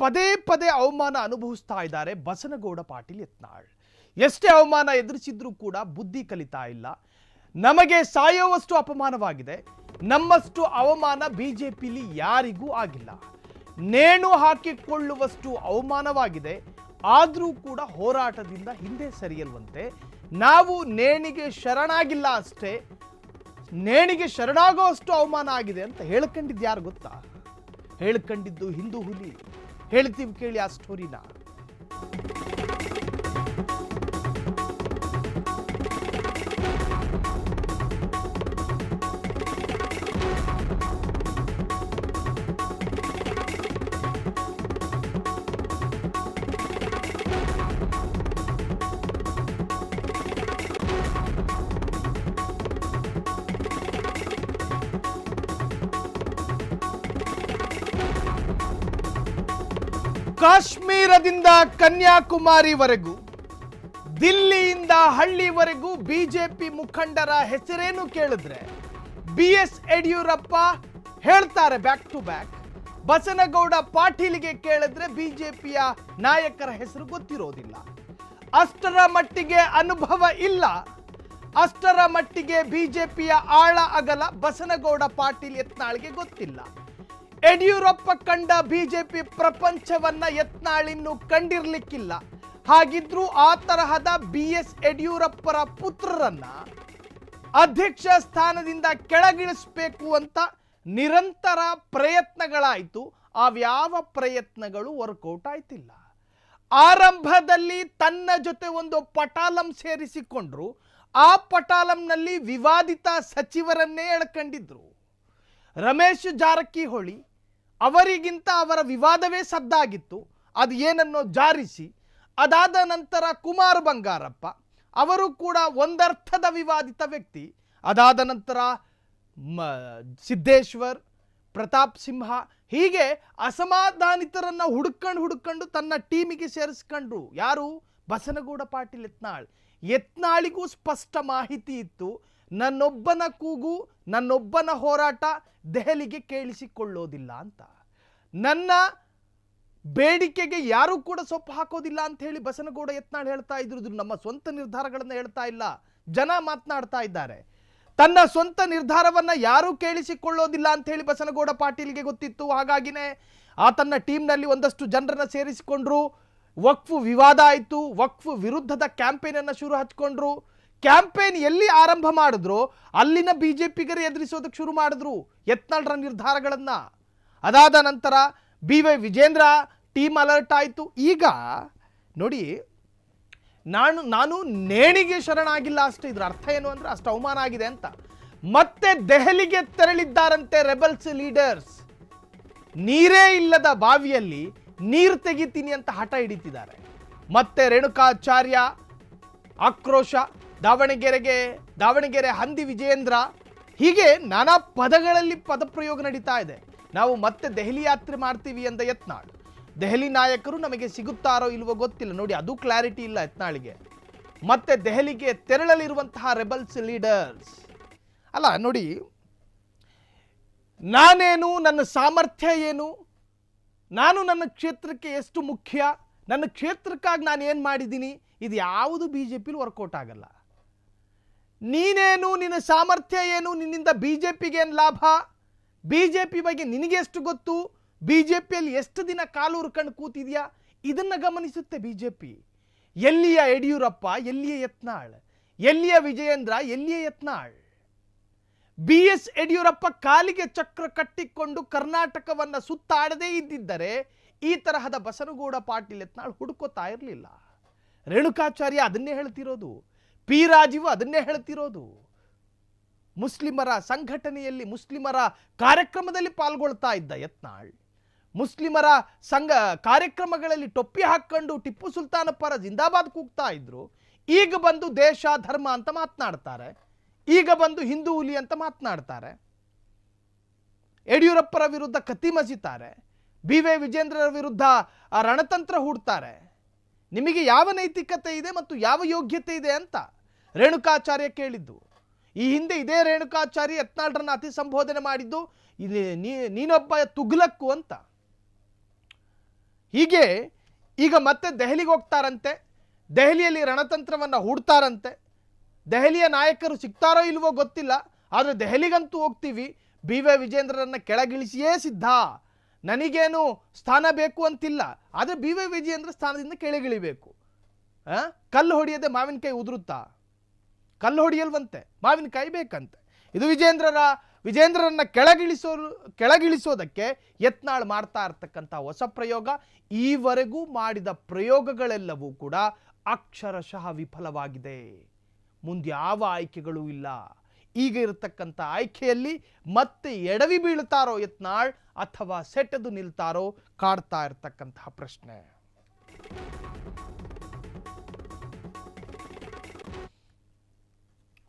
ಪದೇ ಪದೇ ಅವಮಾನ ಅನುಭವಿಸ್ತಾ ಇದ್ದಾರೆ ಬಸನಗೌಡ ಪಾಟೀಲ್ ಯತ್ನಾಳ್. ಎಷ್ಟೇ ಅವಮಾನ ಎದುರಿಸಿದ್ರೂ ಕೂಡ ಬುದ್ಧಿ ಕಲಿತಾ ಇಲ್ಲ. ನಮಗೆ ಸಾಯುವಷ್ಟು ಅಪಮಾನವಾಗಿದೆ, ನಮ್ಮಷ್ಟು ಅವಮಾನ ಬಿಜೆಪಿಲಿ ಯಾರಿಗೂ ಆಗಿಲ್ಲ. ನೇಣು ಹಾಕಿಕೊಳ್ಳುವಷ್ಟು ಅವಮಾನವಾಗಿದೆ, ಆದರೂ ಕೂಡ ಹೋರಾಟದಿಂದ ಹಿಂದೆ ಸರಿಯಲ್ವಂತೆ. ನಾವು ನೇಣಿಗೆ ಶರಣಾಗಿಲ್ಲ ಅಷ್ಟೇ, ನೇಣಿಗೆ ಶರಣಾಗುವಷ್ಟು ಅವಮಾನ ಆಗಿದೆ ಅಂತ ಹೇಳ್ಕೊಂಡಿದ್ದು ಯಾರು ಗೊತ್ತಾ? ಹೇಳ್ಕೊಂಡಿದ್ದು ಹಿಂದೂ ಹುಲಿ. ಹೇಳ್ತೀವಿ ಕೇಳಿ ಆ ಸ್ಟೋರಿನ. ಕಾಶ್ಮೀರದಿಂದ ಕನ್ಯಾಕುಮಾರಿವರೆಗೂ, ದಿಲ್ಲಿಯಿಂದ ಹಳ್ಳಿವರೆಗೂ ಬಿಜೆಪಿ ಮುಖಂಡರ ಹೆಸರೇನು ಕೇಳಿದ್ರೆ BS ಯಡಿಯೂರಪ್ಪ ಹೇಳ್ತಾರೆ ಬ್ಯಾಕ್ ಟು ಬ್ಯಾಕ್. ಬಸನಗೌಡ ಪಾಟೀಲ್ಗೆ ಕೇಳಿದ್ರೆ ಬಿಜೆಪಿಯ ನಾಯಕರ ಹೆಸರು ಗೊತ್ತಿರೋದಿಲ್ಲ. ಅಷ್ಟರ ಮಟ್ಟಿಗೆ ಅನುಭವ ಇಲ್ಲ, ಅಷ್ಟರ ಮಟ್ಟಿಗೆ ಬಿಜೆಪಿಯ ಆಳ ಅಗಲ ಬಸನಗೌಡ ಪಾಟೀಲ್ ಯತ್ನಾಳ್ಗೆ ಗೊತ್ತಿಲ್ಲ. ಯಡಿಯೂರಪ್ಪ ಕಂಡ ಬಿಜೆಪಿ ಪ್ರಪಂಚವನ್ನ ಯತ್ನಾಳಿನ್ನು ಕಂಡಿರ್ಲಿಕ್ಕಿಲ್ಲ. ಹಾಗಿದ್ರೂ ಆ ತರಹದ BS ಯಡಿಯೂರಪ್ಪರ ಪುತ್ರರನ್ನ ಅಧ್ಯಕ್ಷ ಸ್ಥಾನದಿಂದ ಕೆಳಗಿಳಿಸಬೇಕು ಅಂತ ನಿರಂತರ ಪ್ರಯತ್ನಗಳಾಯಿತು. ಅವ್ಯಾವ ಪ್ರಯತ್ನಗಳು ವರ್ಕೌಟ್ ಆಯ್ತಿಲ್ಲ. ಆರಂಭದಲ್ಲಿ ತನ್ನ ಜೊತೆ ಒಂದು ಪಟಾಲಂ ಸೇರಿಸಿಕೊಂಡ್ರು. ಆ ಪಟಾಲಂನಲ್ಲಿ ವಿವಾದಿತ ಸಚಿವರನ್ನೇ ಎಳ್ಕೊಂಡಿದ್ರು. ರಮೇಶ್ ಜಾರಕಿಹೊಳಿ ಅವರಿಗಿಂತ ಅವರ ವಿವಾದವೇ ಸದ್ದಾಗಿತ್ತು. ಅದು ಏನನ್ನೋ ಜಾರಿಸಿ, ಅದಾದ ನಂತರ ಕುಮಾರ್ ಬಂಗಾರಪ್ಪ ಅವರು ಕೂಡ ಒಂದರ್ಥದ ವಿವಾದಿತ ವ್ಯಕ್ತಿ. ಅದಾದ ನಂತರ ಸಿದ್ದೇಶ್ವರ್, ಪ್ರತಾಪ್ ಸಿಂಹ, ಹೀಗೆ ಅಸಮಾಧಾನಿತರನ್ನ ಹುಡುಕೊಂಡು ತನ್ನ ಟೀಮಿಗೆ ಸೇರಿಸ್ಕೊಂಡ್ರು. ಯಾರು? ಬಸನಗೌಡ ಪಾಟೀಲ್ ಯತ್ನಾಳ್. ಯತ್ನಾಳಿಗೂ ಸ್ಪಷ್ಟ ಮಾಹಿತಿ ಇತ್ತು, ನನ್ನೊಬ್ಬನ ಕೂಗು, ನನ್ನೊಬ್ಬನ ಹೋರಾಟ ದೆಹಲಿಗೆ ಕೇಳಿಸಿಕೊಳ್ಳೋದಿಲ್ಲ ಅಂತ. ನನ್ನ ಬೇಡಿಕೆಗೆ ಯಾರೂ ಕೂಡ ಸೊಪ್ಪು ಹಾಕೋದಿಲ್ಲ ಅಂತ ಹೇಳಿ ಬಸನಗೌಡ ಯತ್ನಾಳ್ ಹೇಳ್ತಾ ಇದ್ರು. ನಮ್ಮ ಸ್ವಂತ ನಿರ್ಧಾರಗಳನ್ನು ಹೇಳ್ತಾ ಇಲ್ಲ, ಜನ ಮಾತನಾಡ್ತಾ ಇದ್ದಾರೆ. ತನ್ನ ಸ್ವಂತ ನಿರ್ಧಾರವನ್ನ ಯಾರೂ ಕೇಳಿಸಿಕೊಳ್ಳೋದಿಲ್ಲ ಅಂತ ಹೇಳಿ ಬಸನಗೌಡ ಪಾಟೀಲ್ಗೆ ಗೊತ್ತಿತ್ತು. ಹಾಗಾಗಿನೇ ಆ ತನ್ನ ಟೀಮ್ನಲ್ಲಿ ಒಂದಷ್ಟು ಜನರನ್ನ ಸೇರಿಸಿಕೊಂಡ್ರು. ವಕ್ಫ್ ವಿವಾದ ಆಯಿತು, ವಕ್ಫ್ ವಿರುದ್ಧದ ಕ್ಯಾಂಪೇನ್ ಅನ್ನು ಶುರು ಹಚ್ಕೊಂಡ್ರು. ಕ್ಯಾಂಪೇನ್ ಎಲ್ಲಿ ಆರಂಭ ಮಾಡಿದ್ರು ಅಲ್ಲಿನ ಬಿಜೆಪಿಗರು ಎದುರಿಸೋದಕ್ಕೆ ಶುರು ಮಾಡಿದ್ರು ಯತ್ನಾಳ್ರ ನಿರ್ಧಾರಗಳನ್ನ. ಅದಾದ ನಂತರ BY ವಿಜೇಂದ್ರ ಟೀಮ್ ಅಲರ್ಟ್ ಆಯಿತು. ಈಗ ನೋಡಿ, ನಾನು ನೇಣಿಗೆ ಶರಣಾಗಿಲ್ಲ ಅಷ್ಟೇ. ಇದ್ರ ಅರ್ಥ ಏನು ಅಂದ್ರೆ ಅಷ್ಟು ಅವಮಾನ ಆಗಿದೆ ಅಂತ. ಮತ್ತೆ ದೆಹಲಿಗೆ ತೆರಳಿದ್ದಾರಂತೆ ರೆಬಲ್ಸ್ ಲೀಡರ್ಸ್. ನೀರೇ ಇಲ್ಲದ ಬಾವಿಯಲ್ಲಿ ನೀರು ತೆಗಿತೀನಿ ಅಂತ ಹಠ ಹಿಡಿತಿದ್ದಾರೆ. ಮತ್ತೆ ರೇಣುಕಾಚಾರ್ಯ ಆಕ್ರೋಶ, ದಾವಣಗೆರೆ ಹಂದಿ ವಿಜಯೇಂದ್ರ, ಹೀಗೆ ನಾನಾ ಪದಗಳಲ್ಲಿ ಪದಪ್ರಯೋಗ ನಡೀತಾ ಇದೆ. ನಾವು ಮತ್ತೆ ದೆಹಲಿ ಯಾತ್ರೆ ಮಾಡ್ತೀವಿ ಎಂದ ಯತ್ನಾಳ್. ದೆಹಲಿ ನಾಯಕರು ನಮಗೆ ಸಿಗುತ್ತಾರೋ ಇಲ್ವೋ ಗೊತ್ತಿಲ್ಲ. ನೋಡಿ, ಅದು ಕ್ಲಾರಿಟಿ ಇಲ್ಲ ಯತ್ನಾಳಿಗೆ. ಮತ್ತೆ ದೆಹಲಿಗೆ ತೆರಳಲಿರುವಂತಹ ರೆಬಲ್ಸ್ ಲೀಡರ್ಸ್ ಅಲ್ಲ. ನೋಡಿ, ನಾನೇನು, ನನ್ನ ಸಾಮರ್ಥ್ಯ ಏನು, ನಾನು ನನ್ನ ಕ್ಷೇತ್ರಕ್ಕೆ ಎಷ್ಟು ಮುಖ್ಯ, ನನ್ನ ಕ್ಷೇತ್ರಕ್ಕಾಗಿ ನಾನು ಏನು ಮಾಡಿದ್ದೀನಿ, ಇದು ಯಾವುದು ಬಿಜೆಪಿಲಿ ವರ್ಕೌಟ್ ಆಗಲ್ಲ. ನೀನೇನು, ನಿನ್ನ ಸಾಮರ್ಥ್ಯ ಏನು, ನಿನ್ನಿಂದ ಬಿಜೆಪಿಗೆ ಏನು ಲಾಭ, ಬಿಜೆಪಿ ಬಗ್ಗೆ ನಿನಗೆ ಎಷ್ಟು ಗೊತ್ತು, ಬಿಜೆಪಿಯಲ್ಲಿ ಎಷ್ಟು ದಿನ ಕಾಲು ಹುರ್ಕೊಂಡು ಕೂತಿದ್ಯಾ, ಇದನ್ನ ಗಮನಿಸುತ್ತೆ ಬಿಜೆಪಿ. ಎಲ್ಲಿಯ ಯಡಿಯೂರಪ್ಪ, ಎಲ್ಲಿಯ ಯತ್ನಾಳ್, ಎಲ್ಲಿಯ ವಿಜಯೇಂದ್ರ, ಎಲ್ಲಿಯ ಯತ್ನಾಳ್. BS ಯಡಿಯೂರಪ್ಪ ಕಾಲಿಗೆ ಚಕ್ರ ಕಟ್ಟಿಕೊಂಡು ಕರ್ನಾಟಕವನ್ನ ಸುತ್ತಾಡದೇ ಇದ್ದಿದ್ದರೆ ಈ ತರಹದ ಬಸನಗೌಡ ಪಾಟೀಲ್ ಯತ್ನಾಳ್ ಹುಡುಕೋತಾ ಇರಲಿಲ್ಲ. ರೇಣುಕಾಚಾರ್ಯ ಅದನ್ನೇ ಹೇಳ್ತಿರೋದು, P ರಾಜೀವ್ ಅದನ್ನೇ ಹೇಳ್ತಿರೋದು. ಮುಸ್ಲಿಮರ ಸಂಘಟನೆಯಲ್ಲಿ, ಮುಸ್ಲಿಮರ ಕಾರ್ಯಕ್ರಮದಲ್ಲಿ ಪಾಲ್ಗೊಳ್ತಾ ಇದ್ದ ಯತ್ನಾಳ್, ಮುಸ್ಲಿಮರ ಕಾರ್ಯಕ್ರಮಗಳಲ್ಲಿ ಟೊಪ್ಪಿ ಹಾಕೊಂಡು ಟಿಪ್ಪು ಸುಲ್ತಾನ ಪರ ಜಿಂದಾಬಾದ್ ಕೂಗ್ತಾ ಇದ್ರು. ಈಗ ಬಂದು ದೇಶ ಧರ್ಮ ಅಂತ ಮಾತನಾಡ್ತಾರೆ, ಈಗ ಬಂದು ಹಿಂದೂ ಹುಲಿ ಅಂತ ಮಾತನಾಡ್ತಾರೆ, ಯಡಿಯೂರಪ್ಪರ ವಿರುದ್ಧ ಕತ್ತಿ ಮಸಿತಾರೆ, BY ವಿಜೇಂದ್ರರ ವಿರುದ್ಧ ರಣತಂತ್ರ ಹೂಡ್ತಾರೆ. ನಿಮಗೆ ಯಾವ ನೈತಿಕತೆ ಇದೆ ಮತ್ತು ಯಾವ ಯೋಗ್ಯತೆ ಇದೆ ಅಂತ ರೇಣುಕಾಚಾರ್ಯ ಕೇಳಿದ್ದು. ಈ ಹಿಂದೆ ಇದೇ ರೇಣುಕಾಚಾರ್ಯ ಯತ್ನಾಳ್ರನ್ನ ಅತಿ ಸಂಬೋಧನೆ ಮಾಡಿದ್ದು ನೀನೊಬ್ಬ ತುಗ್ಲಕ್ಕು ಅಂತ. ಹೀಗೆ ಈಗ ಮತ್ತೆ ದೆಹಲಿಗೆ ಹೋಗ್ತಾರಂತೆ, ದೆಹಲಿಯಲ್ಲಿ ರಣತಂತ್ರವನ್ನು ಹೂಡ್ತಾರಂತೆ. ದೆಹಲಿಯ ನಾಯಕರು ಸಿಗ್ತಾರೋ ಇಲ್ವೋ ಗೊತ್ತಿಲ್ಲ, ಆದರೆ ದೆಹಲಿಗಂತೂ ಹೋಗ್ತೀವಿ, ಬಿ ವೈ ವಿಜೇಂದ್ರರನ್ನ ಕೆಳಗಿಳಿಸಿಯೇ ಸಿದ್ಧ, ನನಗೇನು ಸ್ಥಾನ ಬೇಕು ಅಂತಿಲ್ಲ, ಆದರೆ ಬಿ ವೈ ವಿಜೇಂದ್ರ ಸ್ಥಾನದಿಂದ ಕೆಳಗಿಳಿಬೇಕು. ಕಲ್ಲು ಹೊಡೆಯದೆ ಮಾವಿನಕಾಯಿ ಉದುರುತ್ತಾ? ಕಲ್ಲು ಹೊಡೆಯಲ್ವಂತೆ, ಮಾವಿನಕಾಯಿ ಬೇಕಂತೆ. ಇದು ವಿಜೇಂದ್ರರನ್ನ ಕೆಳಗಿಳಿಸೋದಕ್ಕೆ ಯತ್ನಾಳ್ ಮಾಡ್ತಾ ಇರ್ತಕ್ಕಂಥ ಹೊಸ ಪ್ರಯೋಗ. ಈವರೆಗೂ ಮಾಡಿದ ಪ್ರಯೋಗಗಳೆಲ್ಲವೂ ಕೂಡ ಅಕ್ಷರಶಃ ವಿಫಲವಾಗಿದೆ. ಮುಂದ್ಯಾವ ಆಯ್ಕೆಗಳೂ ಇಲ್ಲ. ಈಗ ಇರತಕ್ಕಂಥ ಆಯ್ಕೆಯಲ್ಲಿ ಮತ್ತೆ ಎಡವಿ ಬೀಳ್ತಾರೋ ಯತ್ನಾಳ್ ಅಥವಾ ಸೆಟೆದು ನಿಲ್ತಾರೋ ಕಾಡ್ತಾ ಇರ್ತಕ್ಕಂತಹ ಪ್ರಶ್ನೆ.